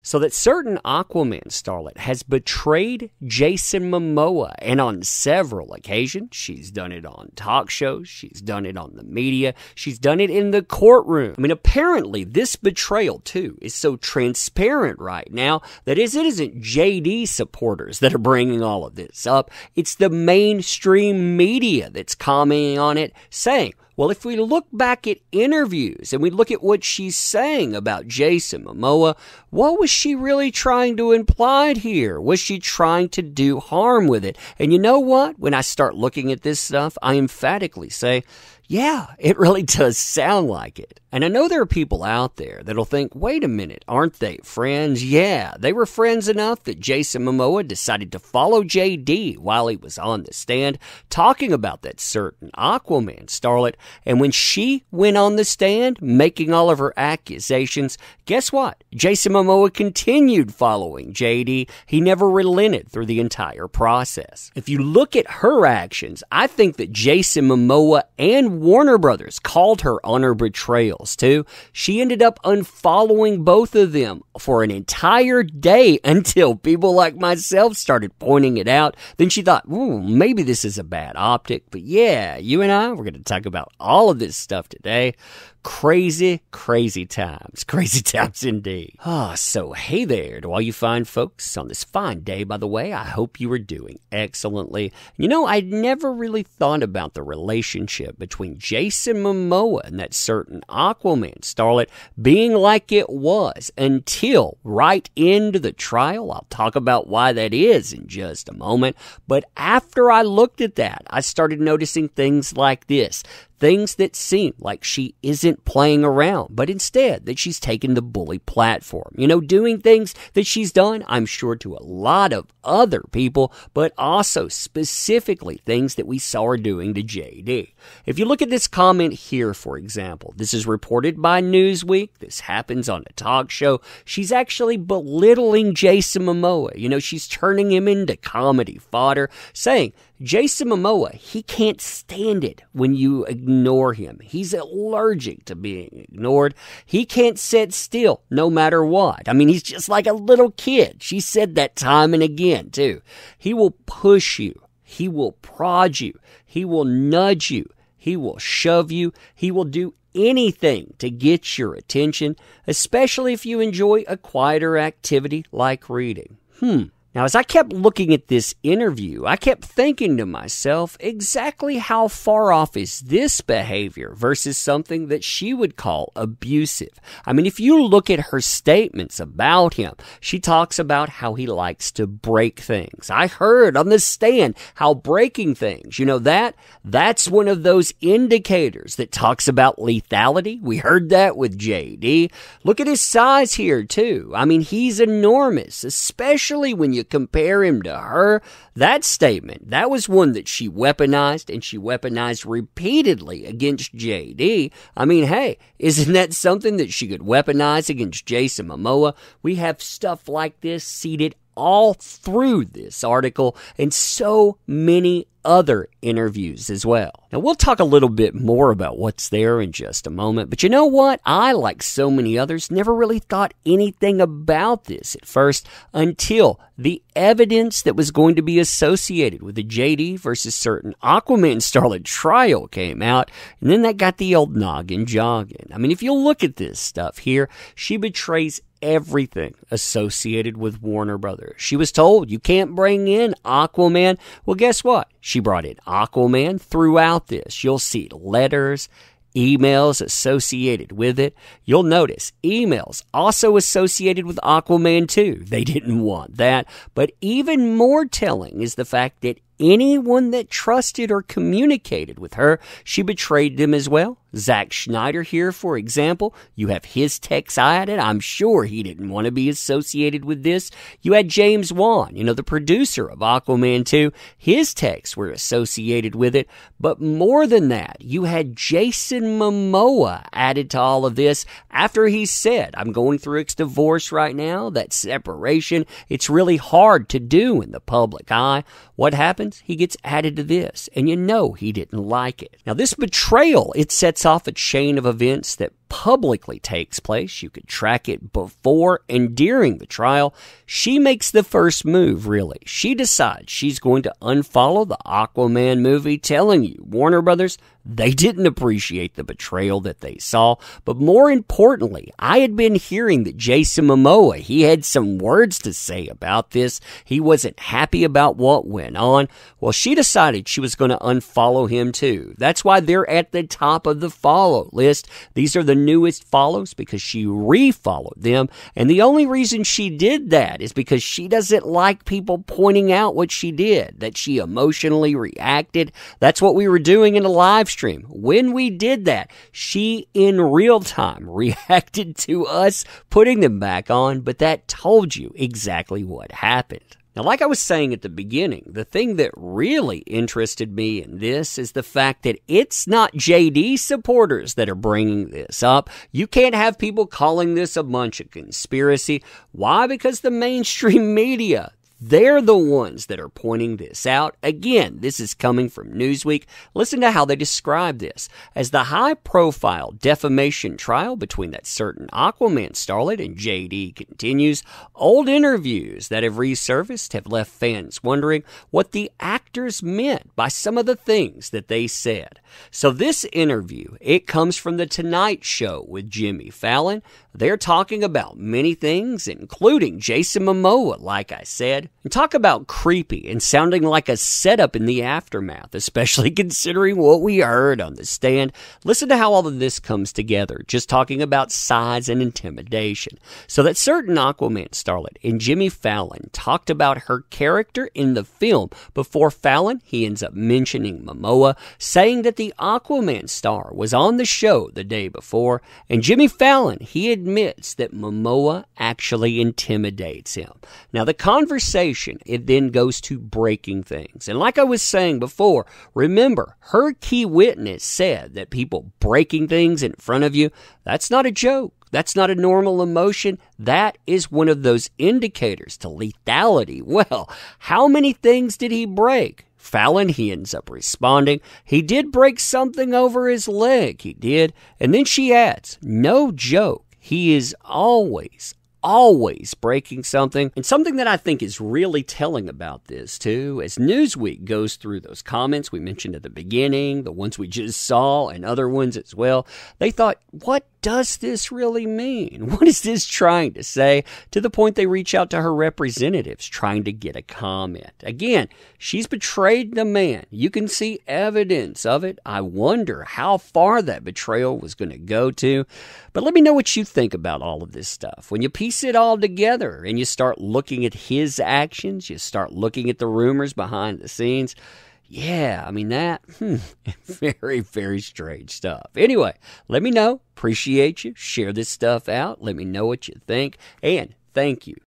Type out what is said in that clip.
So that certain Aquaman starlet has betrayed Jason Momoa, and on several occasions, she's done it on talk shows, she's done it on the media, she's done it in the courtroom. I mean, apparently this betrayal, too, is so transparent right now that it isn't JD supporters that are bringing all of this up. It's the mainstream media that's commenting on it, saying, well, if we look back at interviews and we look at what she's saying about Jason Momoa, what was she really trying to imply here? Was she trying to do harm with it? And you know what? When I start looking at this stuff, I emphatically say, yeah, it really does sound like it. And I know there are people out there that'll think, wait a minute, aren't they friends? Yeah, they were friends enough that Jason Momoa decided to follow JD while he was on the stand talking about that certain Aquaman starlet. And when she went on the stand making all of her accusations, guess what? Jason Momoa continued following JD. He never relented through the entire process. If you look at her actions, I think that Jason Momoa and Warner Brothers called her on her betrayals too. She ended up unfollowing both of them for an entire day until people like myself started pointing it out. Then she thought, ooh, maybe this is a bad optic. But yeah, you and I, we're going to talk about all of this stuff today. Crazy, crazy times. Crazy times indeed. So hey there to all you fine folks on this fine day, by the way. I hope you are doing excellently. You know, I'd never really thought about the relationship between Jason Momoa and that certain Aquaman starlet being like it was until right into the trial. I'll talk about why that is in just a moment. But after I looked at that, I started noticing things like this. Things that seem like she isn't playing around, but instead that she's taken the bully platform. You know, doing things that she's done, I'm sure, to a lot of other people, but also specifically things that we saw her doing to JD. If you look at this comment here, for example, this is reported by Newsweek. This happens on a talk show. She's actually belittling Jason Momoa. You know, she's turning him into comedy fodder, saying, Jason Momoa, he can't stand it when you ignore him. He's allergic to being ignored. He can't sit still no matter what. I mean, he's just like a little kid. She said that time and again, too. He will push you. He will prod you. He will nudge you. He will shove you. He will do anything to get your attention, especially if you enjoy a quieter activity like reading. Now, as I kept looking at this interview, I kept thinking to myself, exactly how far off is this behavior versus something that she would call abusive? I mean, if you look at her statements about him, she talks about how he likes to break things. I heard on the stand how breaking things, you know, that's one of those indicators that talks about lethality. We heard that with JD. Look at his size here, too. I mean, he's enormous, especially when you compare him to her. That statement, that was one that she weaponized, and she weaponized repeatedly against JD. I mean, hey, isn't that something that she could weaponize against Jason Momoa? We have stuff like this seeded all through this article and so many other interviews as well. Now, we'll talk a little bit more about what's there in just a moment, but you know what? I, like so many others, never really thought anything about this at first until the evidence that was going to be associated with the JD versus certain Aquaman starlet trial came out, and then that got the old noggin jogging. I mean, if you look at this stuff here, she betrays everything associated with Warner Brothers. She was told you can't bring in Aquaman. Well, guess what? She brought in Aquaman throughout this. You'll see letters, emails associated with it. You'll notice emails also associated with Aquaman too. They didn't want that. But even more telling is the fact that anyone that trusted or communicated with her, she betrayed them as well. Zack Snyder here, for example, you have his text added. I'm sure he didn't want to be associated with this. You had James Wan, you know, the producer of Aquaman 2. His texts were associated with it. But more than that, you had Jason Momoa added to all of this after he said, I'm going through a divorce right now, that separation, it's really hard to do in the public eye. What happens? He gets added to this, and you know he didn't like it. Now, this betrayal, it sets off a chain of events that publicly takes place. You could track it before and during the trial. She makes the first move, really. She decides she's going to unfollow the Aquaman movie, telling you, Warner Brothers, they didn't appreciate the betrayal that they saw. But more importantly, I had been hearing that Jason Momoa, he had some words to say about this. He wasn't happy about what went on. Well, she decided she was going to unfollow him too. That's why they're at the top of the follow list. These are the newest follows because she refollowed them. And the only reason she did that is because she doesn't like people pointing out what she did, that she emotionally reacted. That's what we were doing in a live stream. When we did that, she in real time reacted to us putting them back on, but that told you exactly what happened. Now, like I was saying at the beginning, the thing that really interested me in this is the fact that it's not JD supporters that are bringing this up. You can't have people calling this a bunch of conspiracy. Why? Because the mainstream media, they're the ones that are pointing this out. Again, this is coming from Newsweek. Listen to how they describe this. As the high-profile defamation trial between that certain Aquaman starlet and JD continues, old interviews that have resurfaced have left fans wondering what the actors meant by some of the things that they said. So this interview, it comes from The Tonight Show with Jimmy Fallon. They're talking about many things, including Jason Momoa, like I said. And talk about creepy and sounding like a setup in the aftermath, especially considering what we heard on the stand. Listen to how all of this comes together, just talking about size and intimidation. So that certain Aquaman starlet and Jimmy Fallon talked about her character in the film. Before Fallon, he ends up mentioning Momoa, saying that the Aquaman star was on the show the day before. And Jimmy Fallon, he admits that Momoa actually intimidates him. Now, the conversation, it then goes to breaking things. And like I was saying before, remember, her key witness said that people breaking things in front of you, that's not a joke. That's not a normal emotion. That is one of those indicators to lethality. Well, how many things did he break? Fallon, he ends up responding, he did break something over his leg, he did. And then she adds, no joke, he is always breaking something. And something that I think is really telling about this too, as Newsweek goes through those comments we mentioned at the beginning, the ones we just saw and other ones as well, they thought, what does this really mean? What is this trying to say? To the point they reach out to her representatives trying to get a comment. Again, she's betrayed the man. You can see evidence of it. I wonder how far that betrayal was going to go to. But let me know what you think about all of this stuff. When you piece it all together and you start looking at his actions, you start looking at the rumors behind the scenes, yeah, I mean that, very, very strange stuff. Anyway, let me know. Appreciate you. Share this stuff out. Let me know what you think. And thank you